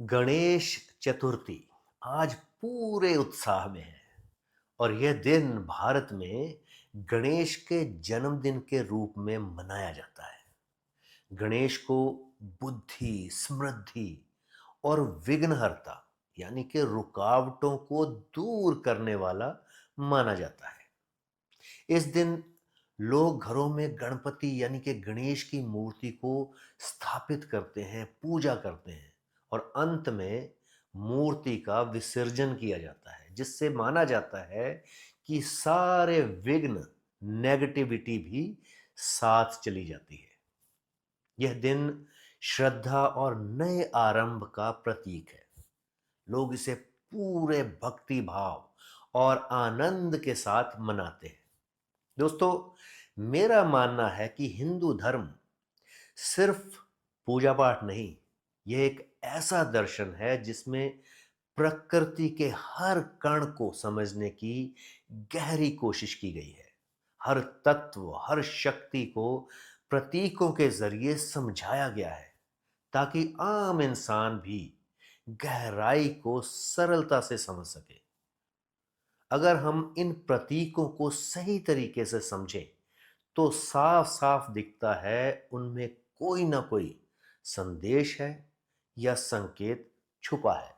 गणेश चतुर्थी आज पूरे उत्साह में है और यह दिन भारत में गणेश के जन्मदिन के रूप में मनाया जाता है। गणेश को बुद्धि, समृद्धि और विघ्नहर्ता यानी कि रुकावटों को दूर करने वाला माना जाता है। इस दिन लोग घरों में गणपति यानी कि गणेश की मूर्ति को स्थापित करते हैं, पूजा करते हैं और अंत में मूर्ति का विसर्जन किया जाता है, जिससे माना जाता है कि सारे विघ्न, नेगेटिविटी भी साथ चली जाती है। यह दिन श्रद्धा और नए आरंभ का प्रतीक है। लोग इसे पूरे भक्ति भाव और आनंद के साथ मनाते हैं। दोस्तों, मेरा मानना है कि हिंदू धर्म सिर्फ पूजा पाठ नहीं, यह एक ऐसा दर्शन है जिसमें प्रकृति के हर कण को समझने की गहरी कोशिश की गई है। हर तत्व, हर शक्ति को प्रतीकों के जरिए समझाया गया है ताकि आम इंसान भी गहराई को सरलता से समझ सके। अगर हम इन प्रतीकों को सही तरीके से समझें तो साफ साफ दिखता है उनमें कोई ना कोई संदेश है या संकेत छुपा है।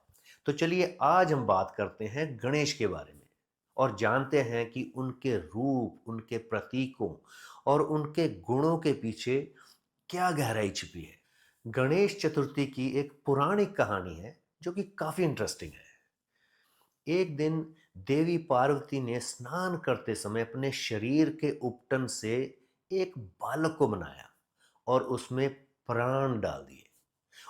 तो चलिए आज हम बात करते हैं गणेश के बारे में और जानते हैं कि उनके रूप, उनके प्रतीकों और उनके गुणों के पीछे क्या गहराई छिपी है। गणेश चतुर्थी की एक पौराणिक कहानी है जो कि काफी इंटरेस्टिंग है। एक दिन देवी पार्वती ने स्नान करते समय अपने शरीर के उपटन से एक बालक को बनाया और उसमें प्राण डाल दिए।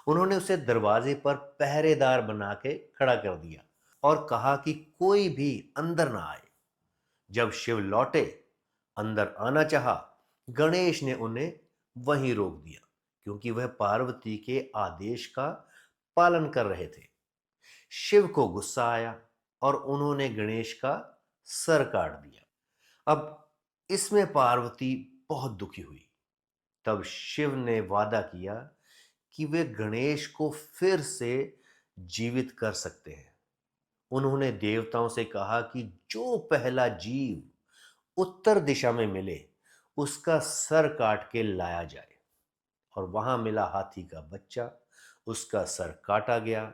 उन्होंने उसे दरवाजे पर पहरेदार बना के खड़ा कर दिया और कहा कि कोई भी अंदर ना आए। जब शिव लौटे, अंदर आना चाहा, गणेश ने उन्हें वहीं रोक दिया क्योंकि वह पार्वती के आदेश का पालन कर रहे थे। शिव को गुस्सा आया और उन्होंने गणेश का सर काट दिया। अब इसमें पार्वती बहुत दुखी हुई। तब शिव ने वादा किया कि वे गणेश को फिर से जीवित कर सकते हैं। उन्होंने देवताओं से कहा कि जो पहला जीव उत्तर दिशा में मिले उसका सर काट के लाया जाए। और वहां मिला हाथी का बच्चा, उसका सर काटा गया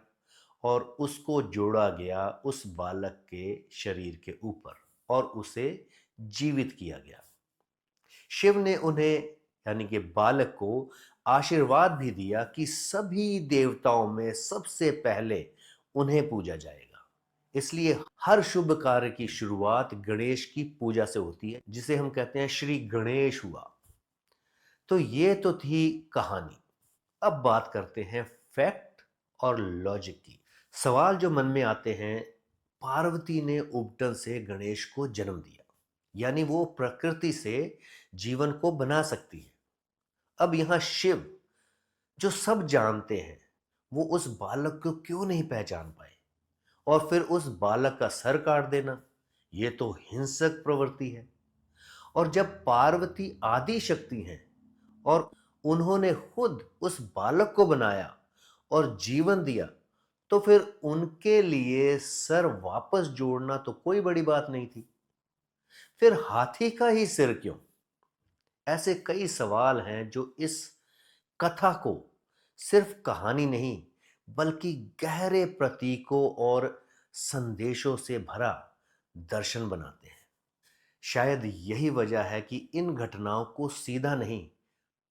और उसको जोड़ा गया उस बालक के शरीर के ऊपर और उसे जीवित किया गया। शिव ने उन्हें यानी कि बालक को आशीर्वाद भी दिया कि सभी देवताओं में सबसे पहले उन्हें पूजा जाएगा। इसलिए हर शुभ कार्य की शुरुआत गणेश की पूजा से होती है, जिसे हम कहते हैं श्री गणेश हुआ। तो ये तो थी कहानी। अब बात करते हैं फैक्ट और लॉजिक की। सवाल जो मन में आते हैं, पार्वती ने उपटन से गणेश को जन्म दिया, यानी वो प्रकृति से जीवन को बना सकती है। अब यहां शिव, जो सब जानते हैं, वो उस बालक को क्यों नहीं पहचान पाए और फिर उस बालक का सर काट देना, ये तो हिंसक प्रवृत्ति है। और जब पार्वती आदि शक्ति हैं और उन्होंने खुद उस बालक को बनाया और जीवन दिया, तो फिर उनके लिए सर वापस जोड़ना तो कोई बड़ी बात नहीं थी। फिर हाथी का ही सिर क्यों? ऐसे कई सवाल हैं जो इस कथा को सिर्फ कहानी नहीं बल्कि गहरे प्रतीकों और संदेशों से भरा दर्शन बनाते हैं। शायद यही वजह है कि इन घटनाओं को सीधा नहीं,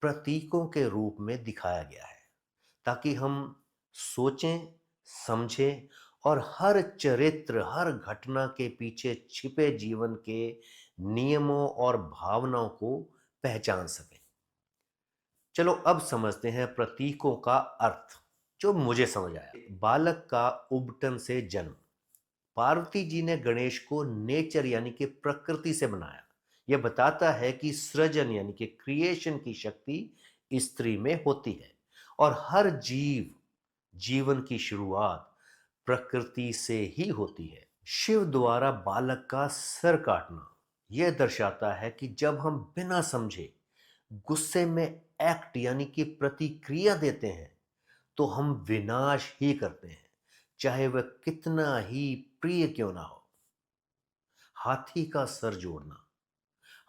प्रतीकों के रूप में दिखाया गया है ताकि हम सोचें, समझें और हर चरित्र, हर घटना के पीछे छिपे जीवन के नियमों और भावनाओं को पहचान सकें। चलो अब समझते हैं प्रतीकों का अर्थ, जो मुझे समझ आया। बालक का उबटन से जन्म। पार्वती जी ने गणेश को नेचर यानी कि प्रकृति से बनाया। यह बताता है कि सृजन यानी कि क्रिएशन की शक्ति स्त्री में होती है और हर जीव, जीवन की शुरुआत प्रकृति से ही होती है। शिव द्वारा बालक का सर काटना यह दर्शाता है कि जब हम बिना समझे गुस्से में एक्ट यानी कि प्रतिक्रिया देते हैं तो हम विनाश ही करते हैं, चाहे वह कितना ही प्रिय क्यों ना हो। हाथी का सर जोड़ना,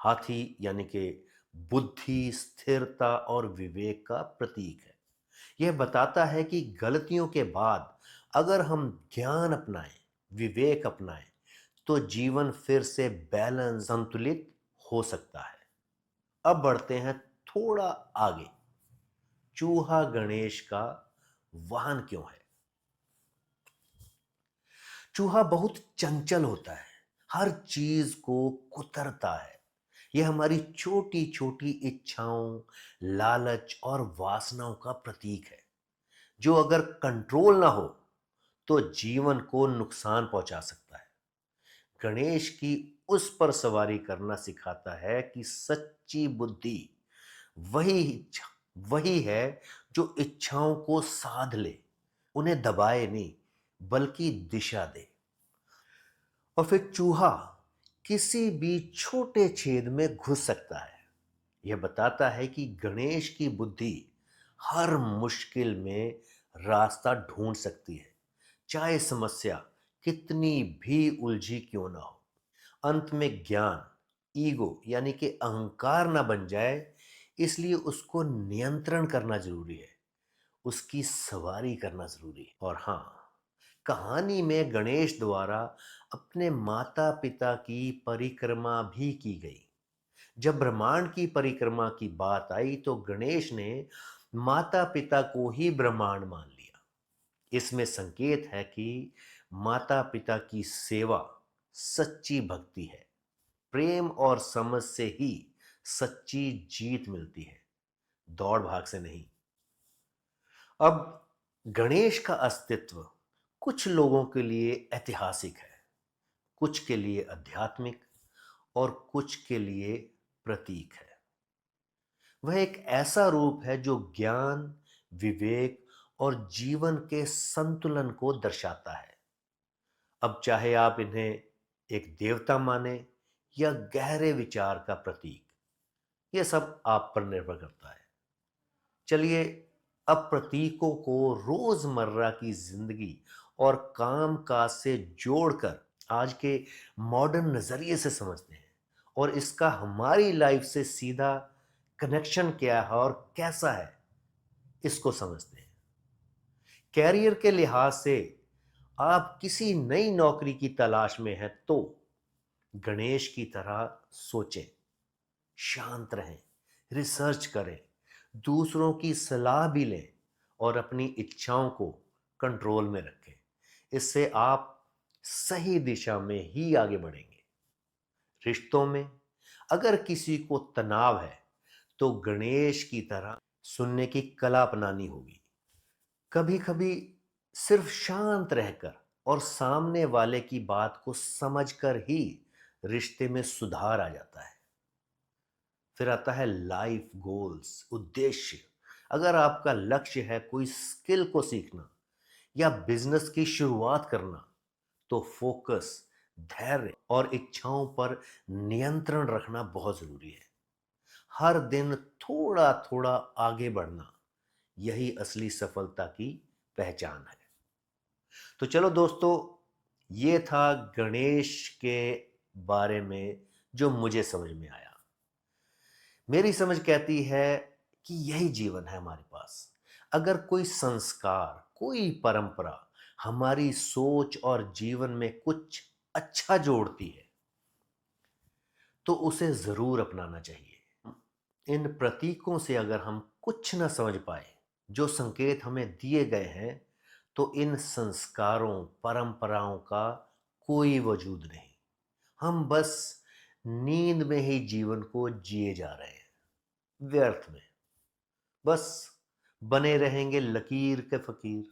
हाथी यानी कि बुद्धि, स्थिरता और विवेक का प्रतीक है। यह बताता है कि गलतियों के बाद अगर हम ज्ञान अपनाएं, विवेक अपनाएं, तो जीवन फिर से बैलेंस, संतुलित हो सकता है। अब बढ़ते हैं थोड़ा आगे। चूहा गणेश का वाहन क्यों है? चूहा बहुत चंचल होता है, हर चीज को कुतरता है। यह हमारी छोटी छोटी इच्छाओं, लालच और वासनाओं का प्रतीक है, जो अगर कंट्रोल ना हो तो जीवन को नुकसान पहुंचा सकता है। गणेश की उस पर सवारी करना सिखाता है कि सच्ची बुद्धि वही इच्छा वही है जो इच्छाओं को साध ले, उन्हें दबाए नहीं, बल्कि दिशा दे। और फिर चूहा किसी भी छोटे छेद में घुस सकता है। यह बताता है कि गणेश की बुद्धि हर मुश्किल में रास्ता ढूंढ सकती है, चाहे समस्या कितनी भी उलझी क्यों ना हो। अंत में ज्ञान, ईगो यानी कि अहंकार ना बन जाए, इसलिए उसको नियंत्रण करना जरूरी है, उसकी सवारी करना जरूरी है। और हाँ, कहानी में गणेश द्वारा अपने माता पिता की परिक्रमा भी की गई। जब ब्रह्मांड की परिक्रमा की बात आई तो गणेश ने माता पिता को ही ब्रह्मांड मान लिया। इसमें संकेत है कि माता पिता की सेवा सच्ची भक्ति है। प्रेम और समझ से ही सच्ची जीत मिलती है, दौड़ भाग से नहीं। अब गणेश का अस्तित्व कुछ लोगों के लिए ऐतिहासिक है, कुछ के लिए आध्यात्मिक और कुछ के लिए प्रतीक है। वह एक ऐसा रूप है जो ज्ञान, विवेक और जीवन के संतुलन को दर्शाता है। अब चाहे आप इन्हें एक देवता माने या गहरे विचार का प्रतीक, यह सब आप पर निर्भर करता है। चलिए, अब प्रतीकों को रोजमर्रा की जिंदगी और काम काज से जोड़कर आज के मॉडर्न नजरिए से समझते हैं, और इसका हमारी लाइफ से सीधा कनेक्शन क्या है और कैसा है, इसको समझते हैं। कैरियर के लिहाज से आप किसी नई नौकरी की तलाश में हैं तो गणेश की तरह सोचें, शांत रहें, रिसर्च करें, दूसरों की सलाह भी लें और अपनी इच्छाओं को कंट्रोल में रखें। इससे आप सही दिशा में ही आगे बढ़ेंगे। रिश्तों में अगर किसी को तनाव है तो गणेश की तरह सुनने की कला अपनानी होगी। कभी कभी सिर्फ शांत रहकर और सामने वाले की बात को समझकर ही रिश्ते में सुधार आ जाता है। फिर आता है लाइफ गोल्स, उद्देश्य। अगर आपका लक्ष्य है कोई स्किल को सीखना या बिजनेस की शुरुआत करना, तो फोकस, धैर्य और इच्छाओं पर नियंत्रण रखना बहुत जरूरी है। हर दिन थोड़ा थोड़ा आगे बढ़ना, यही असली सफलता की पहचान है। तो चलो दोस्तों, ये था गणेश के बारे में जो मुझे समझ में आया। मेरी समझ कहती है कि यही जीवन है हमारे पास। अगर कोई संस्कार, कोई परंपरा हमारी सोच और जीवन में कुछ अच्छा जोड़ती है, तो उसे जरूर अपनाना चाहिए। इन प्रतीकों से अगर हम कुछ ना समझ पाए, जो संकेत हमें दिए गए हैं, तो इन संस्कारों, परंपराओं का कोई वजूद नहीं। हम बस नींद में ही जीवन को जिए जा रहे हैं, व्यर्थ में। बस बने रहेंगे लकीर के फकीर।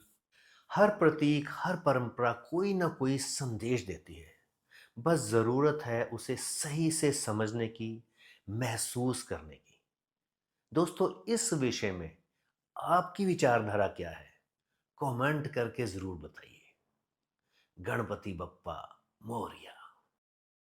हर प्रतीक, हर परंपरा कोई ना कोई संदेश देती है। बस जरूरत है उसे सही से समझने की, महसूस करने की। दोस्तों, इस विषय में आपकी विचारधारा क्या है? कमेंट करके जरूर बताइए। गणपति बप्पा मोरया।